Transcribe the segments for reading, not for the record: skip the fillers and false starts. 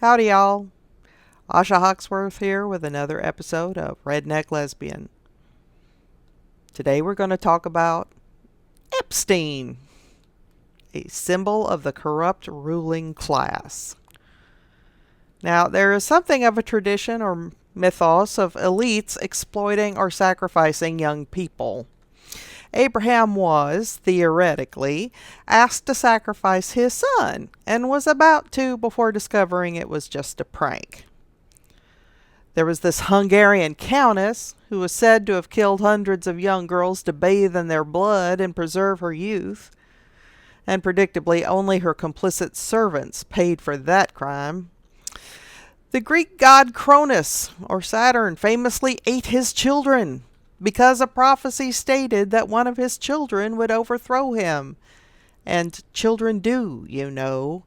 Howdy, y'all. Asha Hawksworth here with another episode of Redneck Lesbian. Today we're going to talk about Epstein, a symbol of the corrupt ruling class. Now, there is something of a tradition or mythos of elites exploiting or sacrificing young people. Abraham was, theoretically, asked to sacrifice his son, and was about to before discovering it was just a prank. There was this Hungarian countess who was said to have killed hundreds of young girls to bathe in their blood and preserve her youth. And predictably, only her complicit servants paid for that crime. The Greek god Cronus, or Saturn, famously ate his children, because a prophecy stated that one of his children would overthrow him. And children do, you know.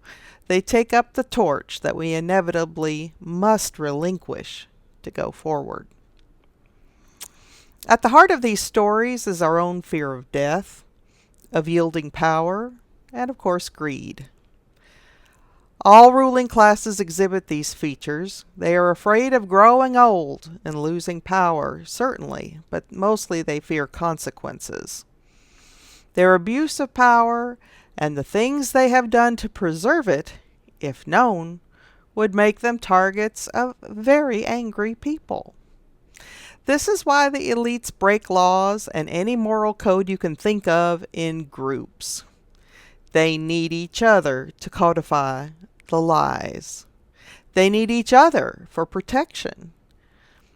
They take up the torch that we inevitably must relinquish to go forward. At the heart of these stories is our own fear of death, of yielding power, and of course greed. All ruling classes exhibit these features. They are afraid of growing old and losing power, certainly, but mostly they fear consequences. Their abuse of power and the things they have done to preserve it, if known, would make them targets of very angry people. This is why the elites break laws and any moral code you can think of in groups. They need each other to codify the lies. They need each other for protection.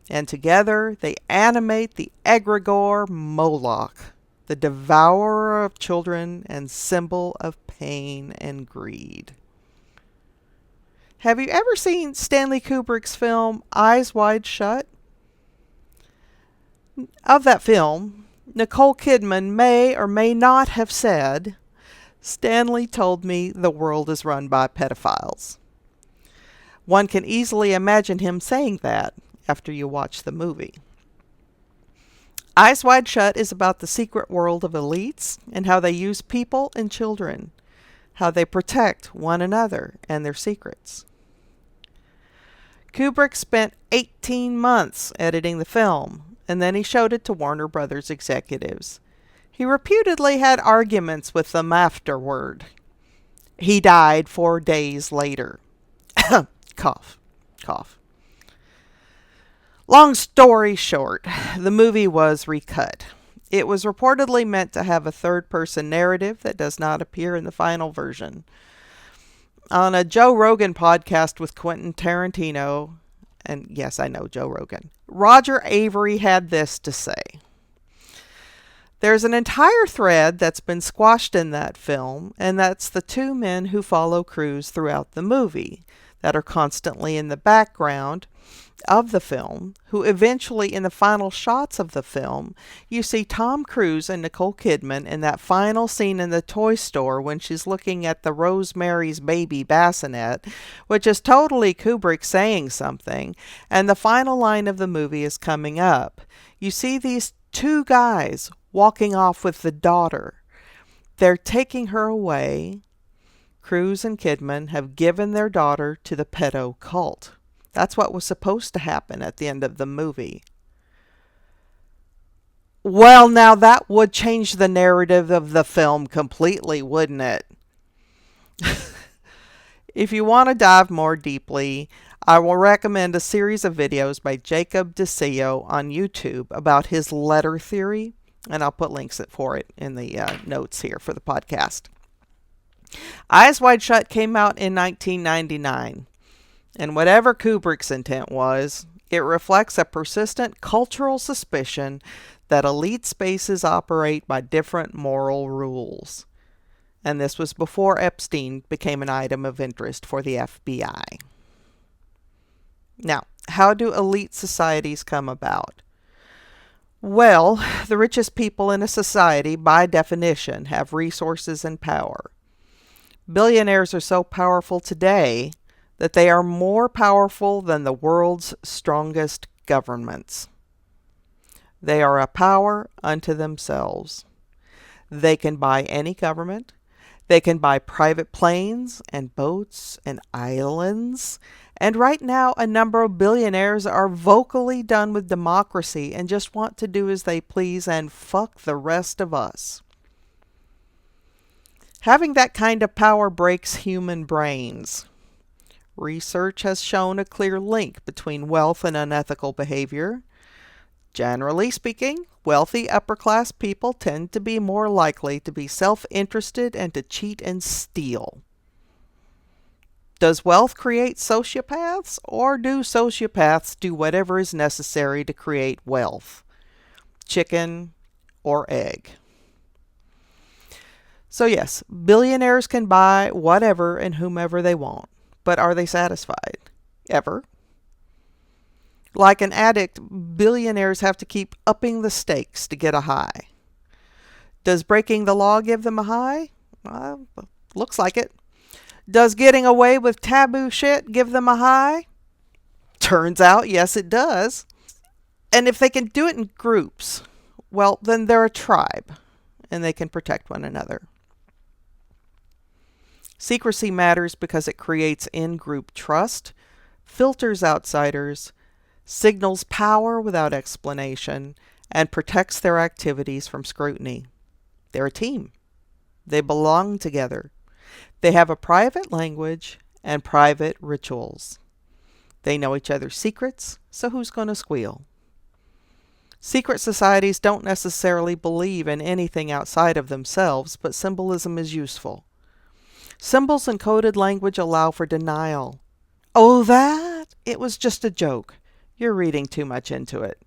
And together they animate the egregore Moloch, the devourer of children and symbol of pain and greed. Have you ever seen Stanley Kubrick's film Eyes Wide Shut? Of that film, Nicole Kidman may or may not have said, "Stanley told me the world is run by pedophiles." One can easily imagine him saying that after you watch the movie. Eyes Wide Shut is about the secret world of elites and how they use people and children, how they protect one another and their secrets. Kubrick spent 18 months editing the film, and then he showed it to Warner Brothers executives. He reputedly had arguments with them afterward. He died 4 days later. Cough, cough. Long story short, the movie was recut. It was reportedly meant to have a third-person narrative that does not appear in the final version. On a Joe Rogan podcast with Quentin Tarantino, and yes, I know Joe Rogan, Roger Avary had this to say. There's an entire thread that's been squashed in that film, and that's the two men who follow Cruise throughout the movie, that are constantly in the background of the film, who eventually, in the final shots of the film, you see Tom Cruise and Nicole Kidman in that final scene in the toy store when she's looking at the Rosemary's Baby bassinet, which is totally Kubrick saying something, and the final line of the movie is coming up. You see these two guys walking off with the daughter. They're taking her away. Cruise and Kidman have given their daughter to the pedo cult. That's what was supposed to happen at the end of the movie. Well, now that would change the narrative of the film completely, wouldn't it? If you want to dive more deeply, I will recommend a series of videos by Jacob DeSio on YouTube about his letter theory, and I'll put links for it in the notes here for the podcast. Eyes Wide Shut came out in 1999, and whatever Kubrick's intent was, it reflects a persistent cultural suspicion that elite spaces operate by different moral rules. And this was before Epstein became an item of interest for the FBI. Now, how do elite societies come about? Well, the richest people in a society, by definition, have resources and power. Billionaires are so powerful today that they are more powerful than the world's strongest governments. They are a power unto themselves. They can buy any government. They can buy private planes and boats and islands And right now, a number of billionaires are vocally done with democracy and just want to do as they please and fuck the rest of us. Having that kind of power breaks human brains. Research has shown a clear link between wealth and unethical behavior. Generally speaking, wealthy upper-class people tend to be more likely to be self-interested and to cheat and steal. Does wealth create sociopaths, or do sociopaths do whatever is necessary to create wealth? Chicken or egg? So yes, billionaires can buy whatever and whomever they want, but are they satisfied? Ever? Like an addict, billionaires have to keep upping the stakes to get a high. Does breaking the law give them a high? Well, looks like it. Does getting away with taboo shit give them a high? Turns out, yes, it does. And if they can do it in groups, well, then they're a tribe, and they can protect one another. Secrecy matters because it creates in-group trust, filters outsiders, signals power without explanation, and protects their activities from scrutiny. They're a team. They belong together. They have a private language and private rituals. They know each other's secrets, so who's going to squeal? Secret societies don't necessarily believe in anything outside of themselves, but symbolism is useful. Symbols and coded language allow for denial. Oh, that? It was just a joke. You're reading too much into it.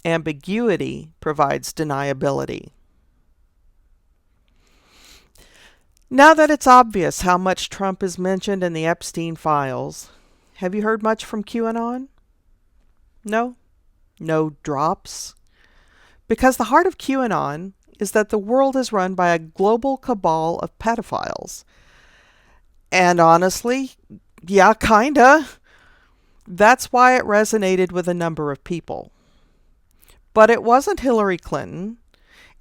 Ambiguity provides deniability. Now that it's obvious how much Trump is mentioned in the Epstein files, have you heard much from QAnon? No? No drops? Because the heart of QAnon is that the world is run by a global cabal of pedophiles. And honestly, yeah, kinda. That's why it resonated with a number of people. But it wasn't Hillary Clinton.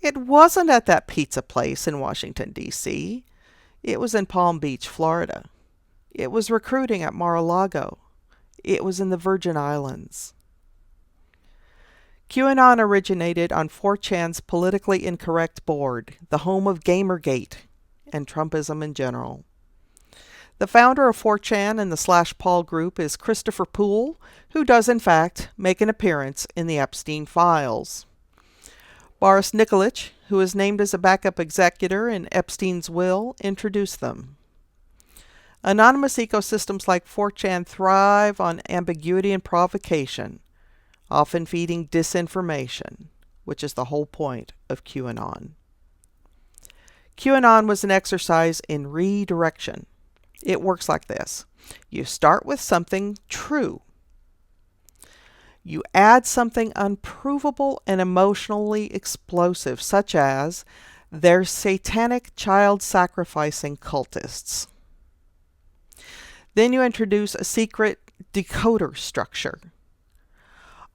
It wasn't at that pizza place in Washington, D.C. It was in Palm Beach, Florida. It was recruiting at Mar-a-Lago. It was in the Virgin Islands. QAnon originated on 4chan's politically incorrect board, the home of Gamergate and Trumpism in general. The founder of 4chan and the /Paul group is Christopher Poole, who does in fact make an appearance in the Epstein files. Boris Nikolic, who is named as a backup executor in Epstein's will, introduced them. Anonymous ecosystems like 4chan thrive on ambiguity and provocation, often feeding disinformation, which is the whole point of QAnon. QAnon was an exercise in redirection. It works like this. You start with something true. You add something unprovable and emotionally explosive, such as they're satanic child-sacrificing cultists. Then you introduce a secret decoder structure.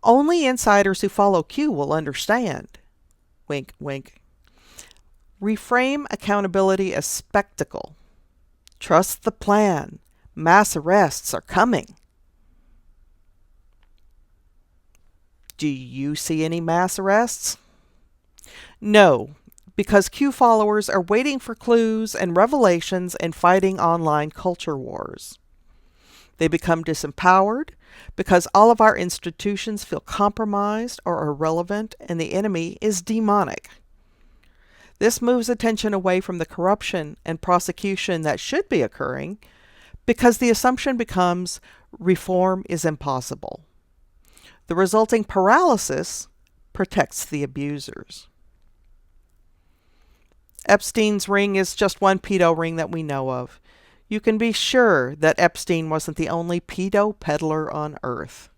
Only insiders who follow Q will understand. Wink, wink. Reframe accountability as spectacle. Trust the plan. Mass arrests are coming. Do you see any mass arrests? No, because Q followers are waiting for clues and revelations and fighting online culture wars. They become disempowered because all of our institutions feel compromised or irrelevant, and the enemy is demonic. This moves attention away from the corruption and prosecution that should be occurring, because the assumption becomes reform is impossible. The resulting paralysis protects the abusers. Epstein's ring is just one pedo ring that we know of. You can be sure that Epstein wasn't the only pedo peddler on Earth.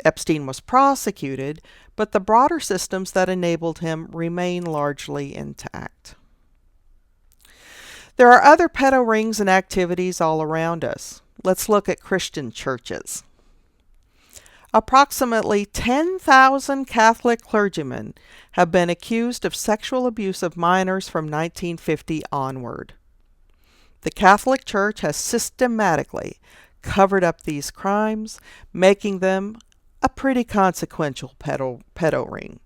Epstein was prosecuted, but the broader systems that enabled him remain largely intact. There are other pedo rings and activities all around us. Let's look at Christian churches. Approximately 10,000 Catholic clergymen have been accused of sexual abuse of minors from 1950 onward. The Catholic Church has systematically covered up these crimes, making them a pretty consequential pedo ring.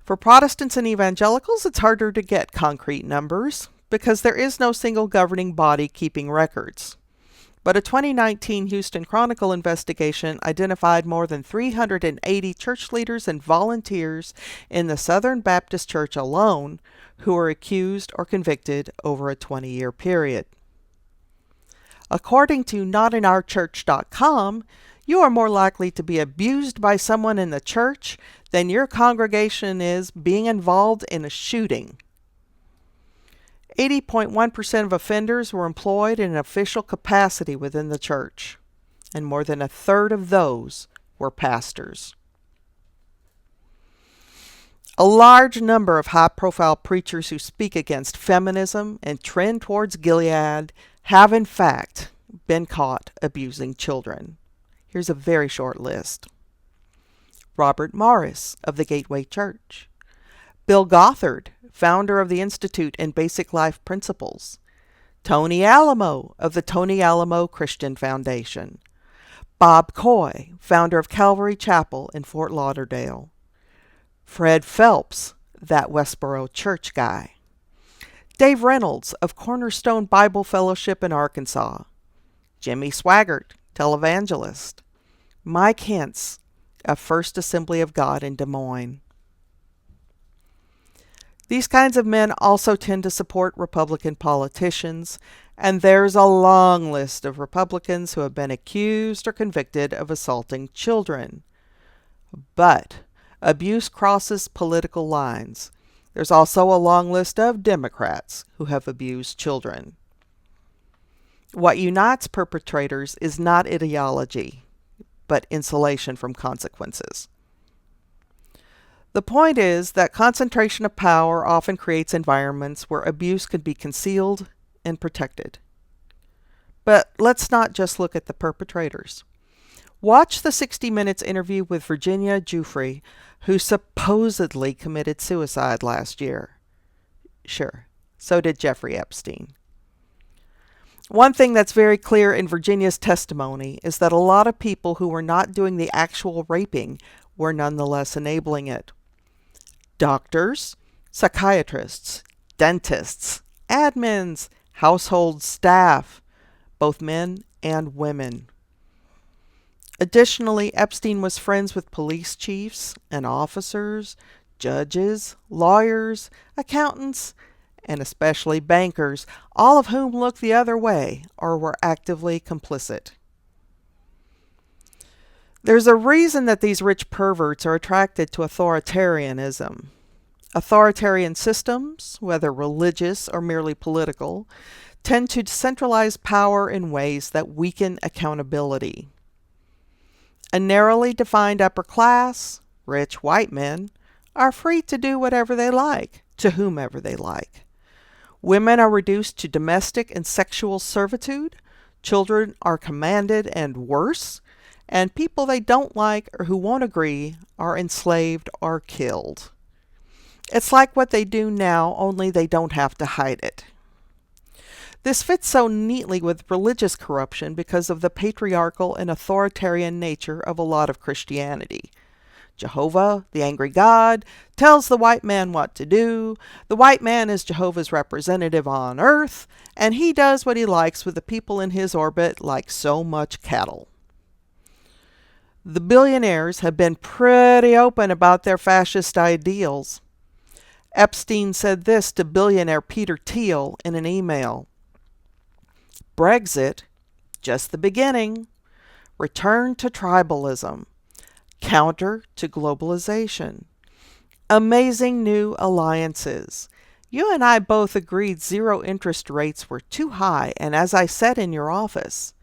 For Protestants and evangelicals, it's harder to get concrete numbers because there is no single governing body keeping records. But a 2019 Houston Chronicle investigation identified more than 380 church leaders and volunteers in the Southern Baptist Church alone who were accused or convicted over a 20-year period. According to notinourchurch.com, you are more likely to be abused by someone in the church than your congregation is being involved in a shooting. 80.1% of offenders were employed in an official capacity within the church, and more than a third of those were pastors. A large number of high-profile preachers who speak against feminism and trend towards Gilead have in fact been caught abusing children. Here's a very short list. Robert Morris of the Gateway Church. Bill Gothard, founder of the Institute in Basic Life Principles. Tony Alamo of the Tony Alamo Christian Foundation. Bob Coy, founder of Calvary Chapel in Fort Lauderdale. Fred Phelps, that Westboro church guy. Dave Reynolds of Cornerstone Bible Fellowship in Arkansas. Jimmy Swaggart, televangelist. Mike Hintz of First Assembly of God in Des Moines. These kinds of men also tend to support Republican politicians, and there's a long list of Republicans who have been accused or convicted of assaulting children. But abuse crosses political lines. There's also a long list of Democrats who have abused children. What unites perpetrators is not ideology, but insulation from consequences. The point is that concentration of power often creates environments where abuse can be concealed and protected. But let's not just look at the perpetrators. Watch the 60 Minutes interview with Virginia Giuffre, who supposedly committed suicide last year. Sure, so did Jeffrey Epstein. One thing that's very clear in Virginia's testimony is that a lot of people who were not doing the actual raping were nonetheless enabling it. Doctors, psychiatrists, dentists, admins, household staff, both men and women. Additionally, Epstein was friends with police chiefs and officers, judges, lawyers, accountants, and especially bankers, all of whom looked the other way or were actively complicit. There's a reason that these rich perverts are attracted to authoritarianism. Authoritarian systems, whether religious or merely political, tend to centralize power in ways that weaken accountability. A narrowly defined upper class, rich white men, are free to do whatever they like, to whomever they like. Women are reduced to domestic and sexual servitude, children are commanded and worse, and people they don't like or who won't agree are enslaved or killed. It's like what they do now, only they don't have to hide it. This fits so neatly with religious corruption because of the patriarchal and authoritarian nature of a lot of Christianity. Jehovah, the angry God, tells the white man what to do. The white man is Jehovah's representative on earth, and he does what he likes with the people in his orbit like so much cattle. The billionaires have been pretty open about their fascist ideals. Epstein said this to billionaire Peter Thiel in an email. Brexit, just the beginning. Return to tribalism. Counter to globalization. Amazing new alliances. You and I both agreed zero interest rates were too high, and as I said in your office,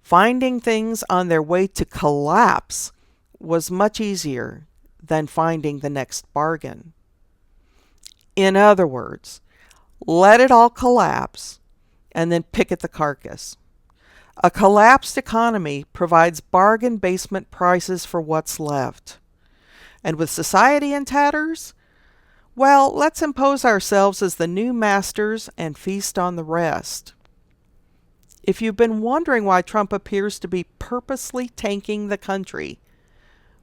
finding things on their way to collapse was much easier than finding the next bargain. In other words, let it all collapse and then pick at the carcass. A collapsed economy provides bargain basement prices for what's left. And with society in tatters, well, let's impose ourselves as the new masters and feast on the rest. If you've been wondering why Trump appears to be purposely tanking the country,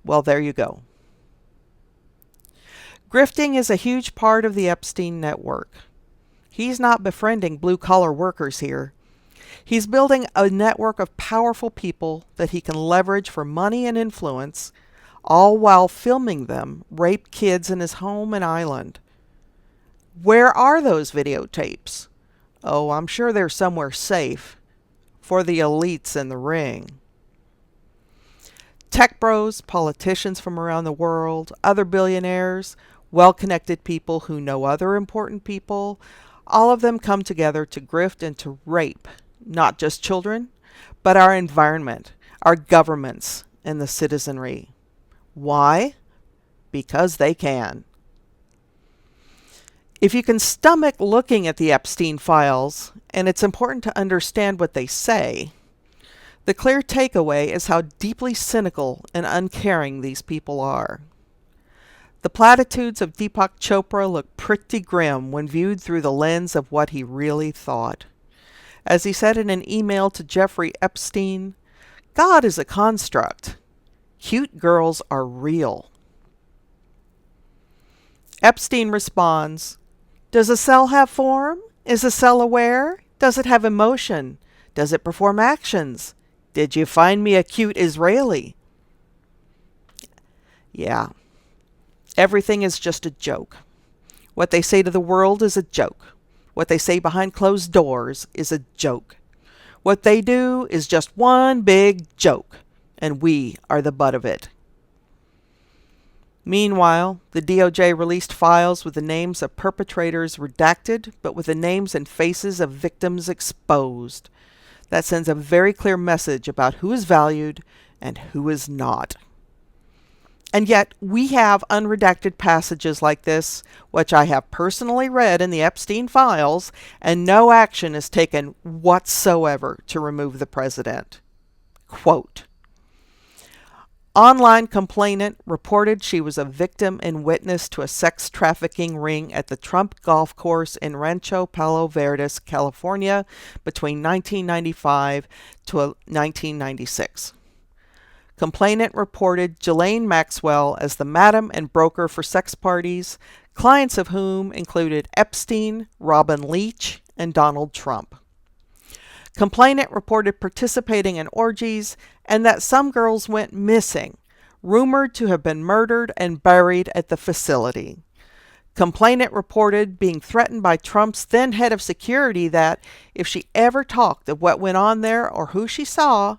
well, there you go. Grifting is a huge part of the Epstein network. He's not befriending blue-collar workers here. He's building a network of powerful people that he can leverage for money and influence, all while filming them rape kids in his home and island. Where are those videotapes? Oh, I'm sure they're somewhere safe for the elites in the ring. Tech bros, politicians from around the world, other billionaires, well-connected people who know other important people, all of them come together to grift and to rape, not just children, but our environment, our governments, and the citizenry. Why? Because they can. If you can stomach looking at the Epstein files, and it's important to understand what they say, the clear takeaway is how deeply cynical and uncaring these people are. The platitudes of Deepak Chopra look pretty grim when viewed through the lens of what he really thought. As he said in an email to Jeffrey Epstein, God is a construct. Cute girls are real. Epstein responds, does a cell have form? Is a cell aware? Does it have emotion? Does it perform actions? Did you find me a cute Israeli? Yeah. Everything is just a joke. What they say to the world is a joke. What they say behind closed doors is a joke. What they do is just one big joke, and we are the butt of it. Meanwhile, the DOJ released files with the names of perpetrators redacted, but with the names and faces of victims exposed. That sends a very clear message about who is valued and who is not. And yet, we have unredacted passages like this, which I have personally read in the Epstein files, and no action is taken whatsoever to remove the president. Quote, online complainant reported she was a victim and witness to a sex trafficking ring at the Trump golf course in Rancho Palos Verdes, California, between 1995 to 1996. Complainant reported Ghislaine Maxwell as the madam and broker for sex parties, clients of whom included Epstein, Robin Leach, and Donald Trump. Complainant reported participating in orgies and that some girls went missing, rumored to have been murdered and buried at the facility. Complainant reported being threatened by Trump's then head of security that if she ever talked of what went on there or who she saw,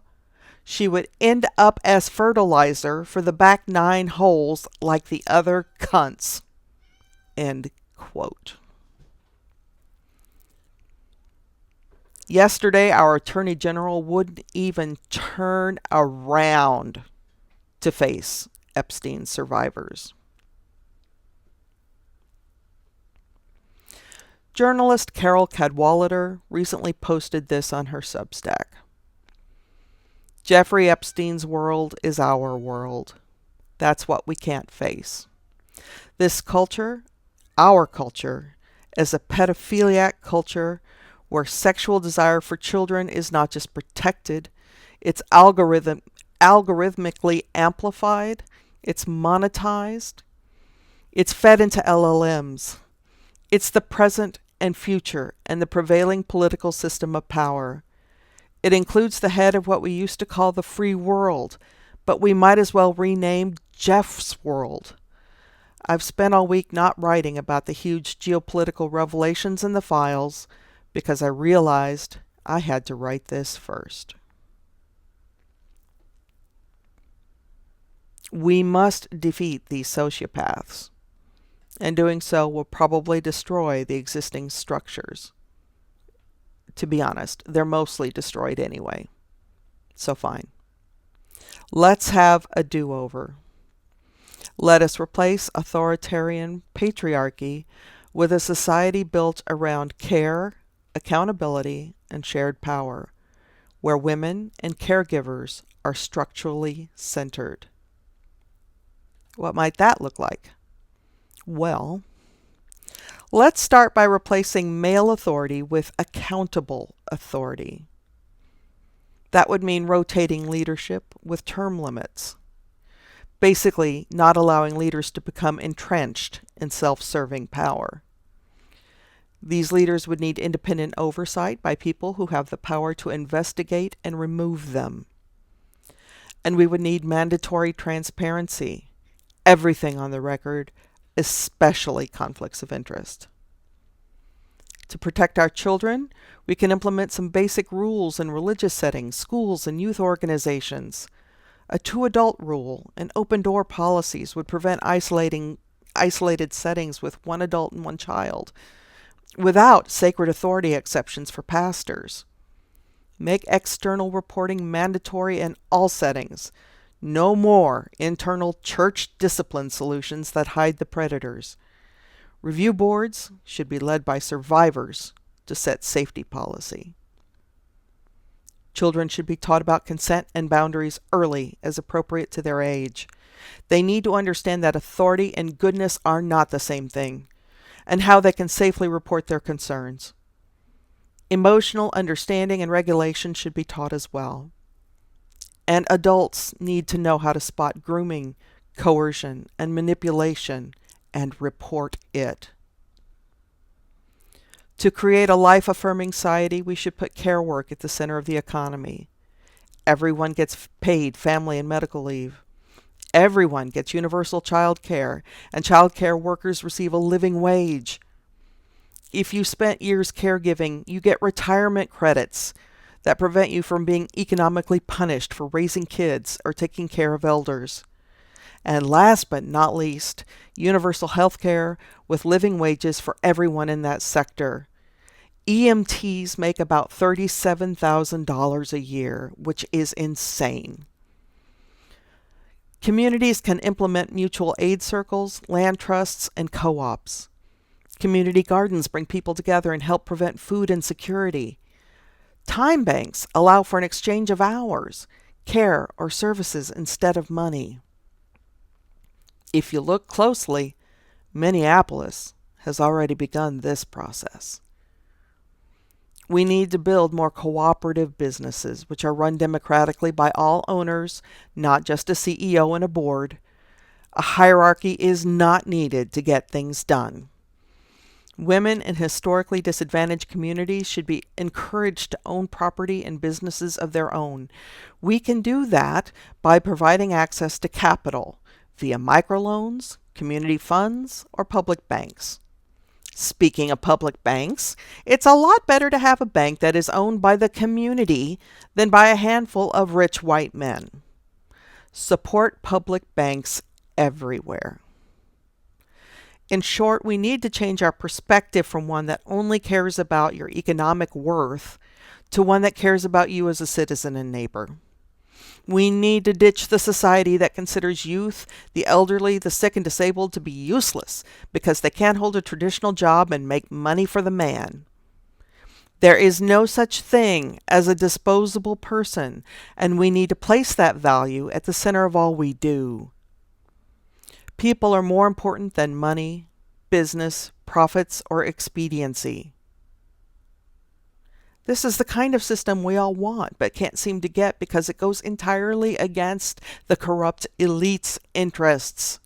she would end up as fertilizer for the back 9 holes like the other cunts. End quote. Yesterday, our Attorney General wouldn't even turn around to face Epstein survivors. Journalist Carol Cadwalader recently posted this on her Substack. Jeffrey Epstein's world is our world. That's what we can't face. This culture, our culture, is a pedophiliac culture where sexual desire for children is not just protected, it's algorithmically amplified, it's monetized, it's fed into LLMs. It's the present and future and the prevailing political system of power. It includes the head of what we used to call the free world, but we might as well rename Jeff's world. I've spent all week not writing about the huge geopolitical revelations in the files because I realized I had to write this first. We must defeat these sociopaths, and doing so will probably destroy the existing structures. To be honest, they're mostly destroyed anyway. So fine. Let's have a do-over. Let us replace authoritarian patriarchy with a society built around care, accountability, and shared power, where women and caregivers are structurally centered. What might that look like? Well, let's start by replacing male authority with accountable authority. That would mean rotating leadership with term limits. Basically, not allowing leaders to become entrenched in self-serving power. These leaders would need independent oversight by people who have the power to investigate and remove them. And we would need mandatory transparency. Everything on the record, especially conflicts of interest. To protect our children, we can implement some basic rules in religious settings, schools, and youth organizations. A 2-adult rule and open-door policies would prevent isolated settings with 1 adult and 1 child, without sacred authority exceptions for pastors. Make external reporting mandatory in all settings. No more internal church discipline solutions that hide the predators. Review boards should be led by survivors to set safety policy. Children should be taught about consent and boundaries early as appropriate to their age. They need to understand that authority and goodness are not the same thing, and how they can safely report their concerns. Emotional understanding and regulation should be taught as well. And adults need to know how to spot grooming, coercion, and manipulation, and report it. To create a life-affirming society, we should put care work at the center of the economy. Everyone gets paid family and medical leave. Everyone gets universal child care, and child care workers receive a living wage. If you spent years caregiving, you get retirement credits that prevent you from being economically punished for raising kids or taking care of elders. And last but not least, universal health care with living wages for everyone in that sector. EMTs make about $37,000 a year, which is insane. Communities can implement mutual aid circles, land trusts, and co-ops. Community gardens bring people together and help prevent food insecurity. Time banks allow for an exchange of hours, care, or services instead of money. If you look closely, Minneapolis has already begun this process. We need to build more cooperative businesses, which are run democratically by all owners, not just a CEO and a board. A hierarchy is not needed to get things done. Women in historically disadvantaged communities should be encouraged to own property and businesses of their own. We can do that by providing access to capital via microloans, community funds, or public banks. Speaking of public banks, it's a lot better to have a bank that is owned by the community than by a handful of rich white men. Support public banks everywhere. In short, we need to change our perspective from one that only cares about your economic worth to one that cares about you as a citizen and neighbor. We need to ditch the society that considers youth, the elderly, the sick, and disabled to be useless because they can't hold a traditional job and make money for the man. There is no such thing as a disposable person, and we need to place that value at the center of all we do. People are more important than money, business, profits, or expediency. This is the kind of system we all want, but can't seem to get because it goes entirely against the corrupt elite's interests.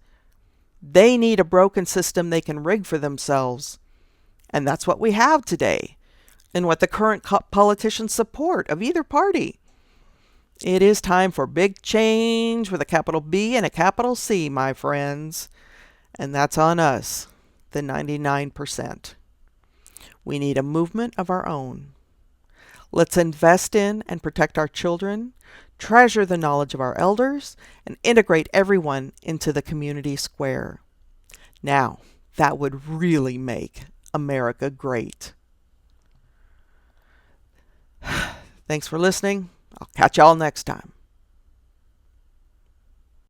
They need a broken system they can rig for themselves. And that's what we have today, and what the current politicians support of either party. It is time for big change with a capital B and a capital C, my friends. And that's on us, the 99%. We need a movement of our own. Let's invest in and protect our children, treasure the knowledge of our elders, and integrate everyone into the community square. Now, that would really make America great. Thanks for listening. I'll catch y'all next time.